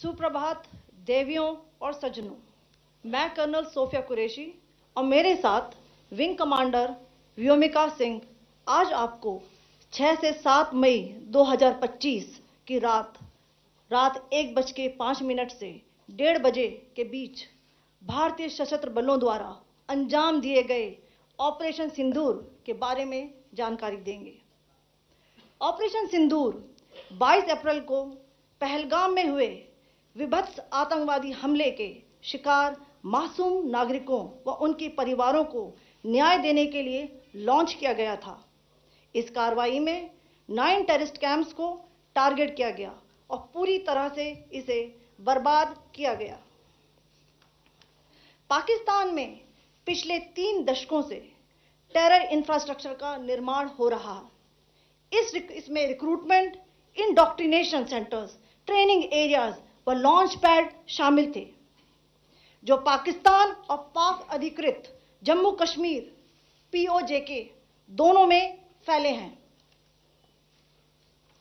सुप्रभात देवियों और सज्जनों, मैं कर्नल सोफिया कुरैशी और मेरे साथ विंग कमांडर व्योमिका सिंह आज आपको 6 से 7 मई 2025 की रात 1:05 से 1:30 बजे के बीच भारतीय सशस्त्र बलों द्वारा अंजाम दिए गए ऑपरेशन सिंदूर के बारे में जानकारी देंगे। ऑपरेशन सिंदूर 22 अप्रैल को पहलगाम में हुए विभत्स आतंकवादी हमले के शिकार मासूम नागरिकों व उनके परिवारों को न्याय देने के लिए लॉन्च किया गया था। इस कार्रवाई में 9 टेररिस्ट कैंप्स को टारगेट किया गया और पूरी तरह से इसे बर्बाद किया गया। पाकिस्तान में पिछले 3 दशकों से टेरर इंफ्रास्ट्रक्चर का निर्माण हो रहा है। इसमें recruitment, indoctrination centres, training areas व लॉन्च पैड शामिल थे, जो पाकिस्तान और पाक अधिकृत जम्मू कश्मीर POJK दोनों में फैले हैं।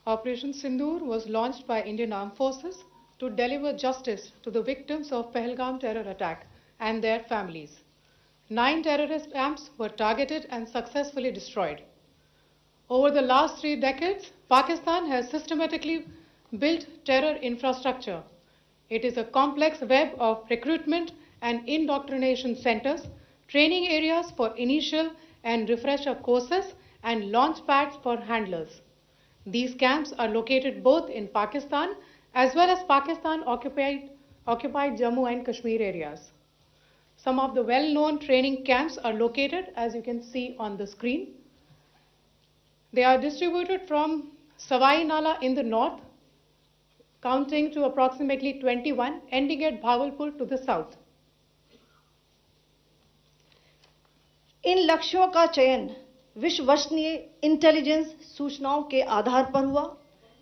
Operation Sindoor was launched by Indian Armed Forces to deliver justice to the victims of Pahalgam terror attack and their families. 9 terrorist camps were targeted and successfully destroyed. Over the last 3 decades, Pakistan has systematically built terror infrastructure. It is a complex web of recruitment and indoctrination centers, training areas for initial and refresher courses, and launch pads for handlers. These camps are located both in Pakistan as well as Pakistan-occupied Jammu and Kashmir areas. Some of the well-known training camps are located, as you can see on the screen. They are distributed from Savai Nala in the north, counting to approximately 21, ending at Bhagalpur to the south. इन लक्ष्यों का चयन विश्वसनीय intelligence सूचनाओं के आधार पर हुआ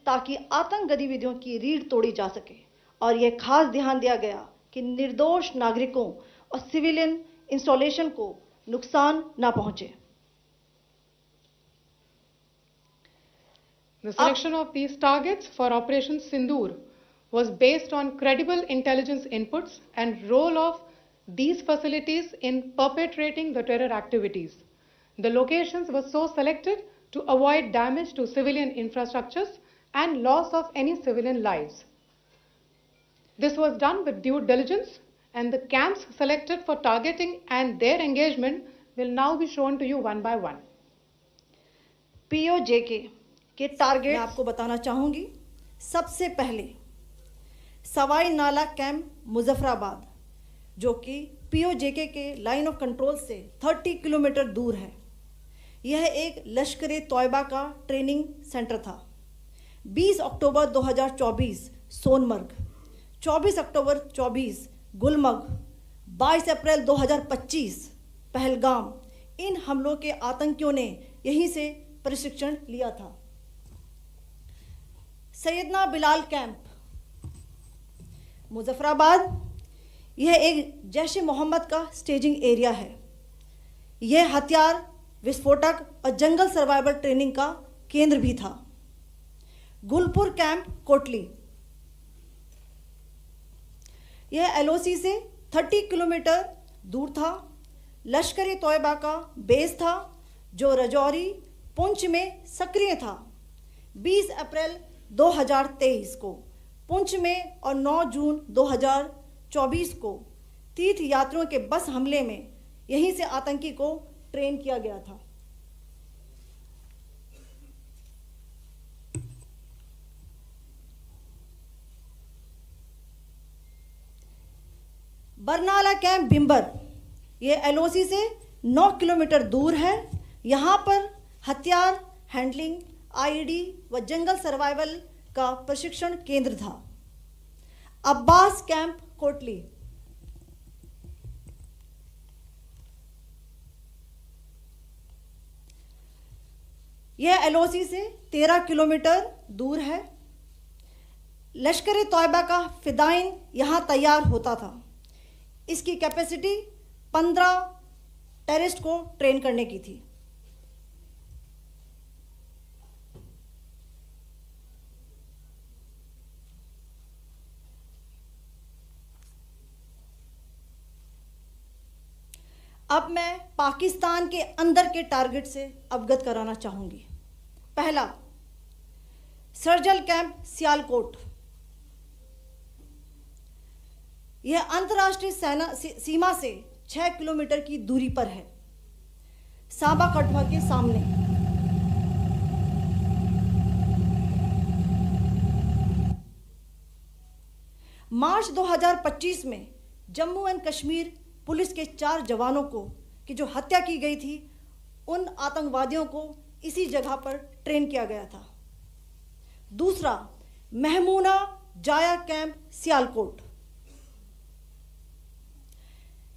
ताकि आतंक गतिविधियों की रीढ़ तोड़ी जा सके, और यह खास ध्यान दिया गया कि निर्दोष नागरिकों और सिविलियन इंस्टॉलेशन को नुकसान न पहुंचे। The selection of these targets for Operation Sindoor was based on credible intelligence inputs and role of these facilities in perpetrating the terror activities. The locations were so selected to avoid damage to civilian infrastructures and loss of any civilian lives. This was done with due diligence, and the camps selected for targeting and their engagement will now be shown to you one by one. POJK के target मैं आपको बताना चाहूंगी। सबसे पहले सवाई नाला camp Muzaffarabad, जो कि POJK के लाइन ऑफ कंट्रोल से 30 किलोमीटर दूर है। यह एक लश्कर-ए-तौयबा का ट्रेनिंग सेंटर था। 20 अक्टूबर 2024 सोनमर्ग, 24 अक्टूबर 24 गुलमर्ग, 22 अप्रैल 2025 पहलगाम, इन हमलों के आतंकियों ने यहीं से प्रशिक्षण लिया था। सैयदना बिलाल कैंप मुजफ्फराबाद, यह एक जैश-ए-मोहम्मद का स्टेजिंग एरिया है। यह हथियार, विस्फोटक और जंगल सर्वाइवल ट्रेनिंग का केंद्र भी था। गुलपुर कैंप कोटली, यह LOC से 30 किलोमीटर दूर था। लश्कर-ए-तौयबा का बेस था, जो रजौरी, पुंछ में सक्रिय था। 20 अप्रैल 2023 को पुंछ में और 9 जून 2024 को तीर्थ यात्रियों के बस हमले में यहीं से आतंकी को ट्रेन किया गया था। बरनाला कैंप भिंबर, यह LOC से 9 किलोमीटर दूर है। यहाँ पर हथियार, हैंडलिंग, IED व जंगल सर्वाइवल का प्रशिक्षण केंद्र था। अब्बास कैंप कोटली, यह LOC से 13 किलोमीटर दूर है। लश्कर-ए-तौयबा का फिदाइन यहाँ तैयार होता था। इसकी कैपेसिटी 15 टेररिस्ट को ट्रेन करने की थी। अब मैं पाकिस्तान के अंदर के टारगेट से अवगत कराना चाहूँगी। पहला, सर्जिकल कैंप सियालकोट। यह अंतर्राष्ट्रीय सीमा से 6 किलोमीटर की दूरी पर है, सांबा कठुआ के सामने। मार्च 2025 में जम्मू एंड कश्मीर पुलिस के 4 जवानों को की जो हत्या की गई थी, उन आतंकवादियों को इसी जगह पर ट्रेन किया गया था। दूसरा, महमूना जाया कैंप सियालकोट।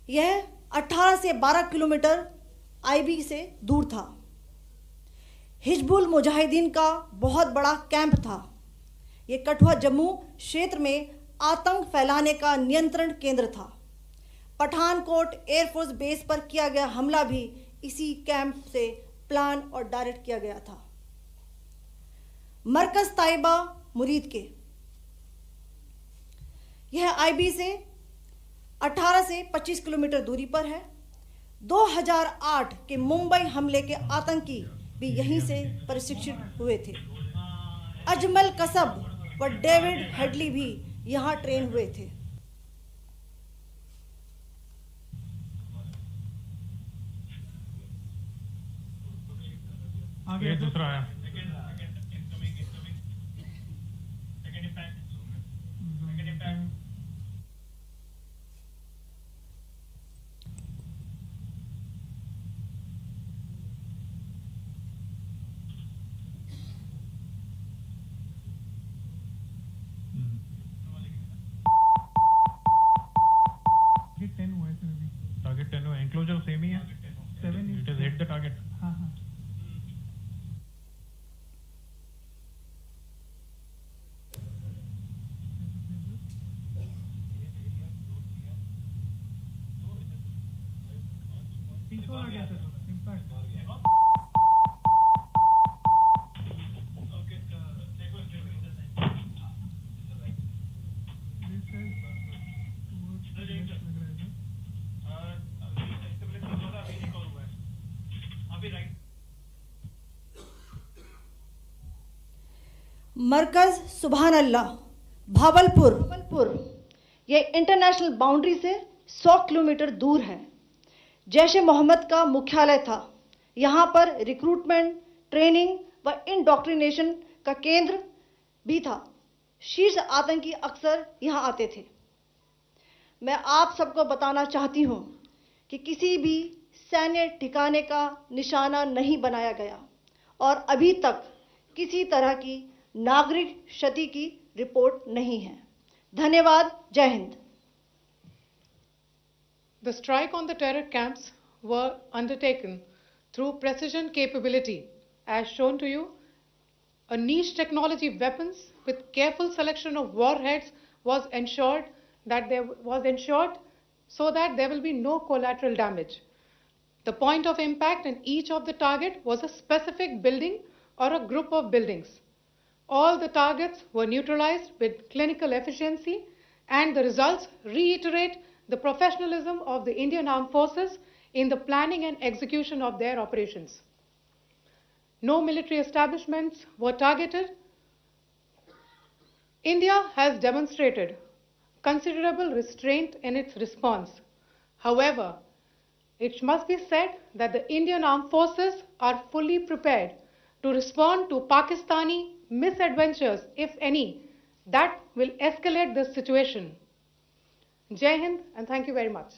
यह 18 से 12 किलोमीटर आईबी से दूर था। हिजबुल मुजाहिदीन का बहुत बड़ा कैंप था। यह कठुआ जम्मू क्षेत्र में आतंक फैलाने का नियंत्रण केंद्र था। पठानकोट एयरफोर्स बेस पर किया गया हमला भी इसी कैंप से प्लान और डायरेक्ट किया गया था। मरकज ताइबा मुरीद के, यह आईबी से 18 से 25 किलोमीटर दूरी पर है। 2008 के मुंबई हमले के आतंकी भी यहीं से प्रशिक्षित हुए थे। अजमल कसब व डेविड हेडली भी यहां ट्रेन हुए थे। आगे दूसरा आया। टारगेट 10 हुआ, एंक्लोजर सेम ही है। 7 it is hit the target. हाँ हाँ। आ गया सर, इम्पैक्ट। मरकज सुभान अल्लाह भावलपुर, यह इंटरनेशनल बाउंड्री से 100 किलोमीटर दूर है। जैश ए मोहम्मद का मुख्यालय था। यहाँ पर रिक्रूटमेंट, ट्रेनिंग व इंडोक्ट्रिनेशन का केंद्र भी था। शीर्ष आतंकी अक्सर यहाँ आते थे। मैं आप सबको बताना चाहती हूँ कि किसी भी सैन्य ठिकाने का निशाना नहीं बनाया गया और अभी तक किसी तरह की नागरिक क्षति की रिपोर्ट नहीं है। धन्यवाद। जय Hind. The strike on the terror camps were undertaken through precision capability, as shown to you. A niche technology weapons with careful selection of warheads was ensured so that there will be no collateral damage. The point of impact in each of the target was a specific building or a group of buildings. All the targets were neutralized with clinical efficiency, and the results reiterate the professionalism of the Indian Armed Forces in the planning and execution of their operations. No military establishments were targeted. India has demonstrated considerable restraint in its response. However, it must be said that the Indian Armed Forces are fully prepared to respond to Pakistani misadventures, if any, that will escalate the situation. Jai Hind, and thank you very much.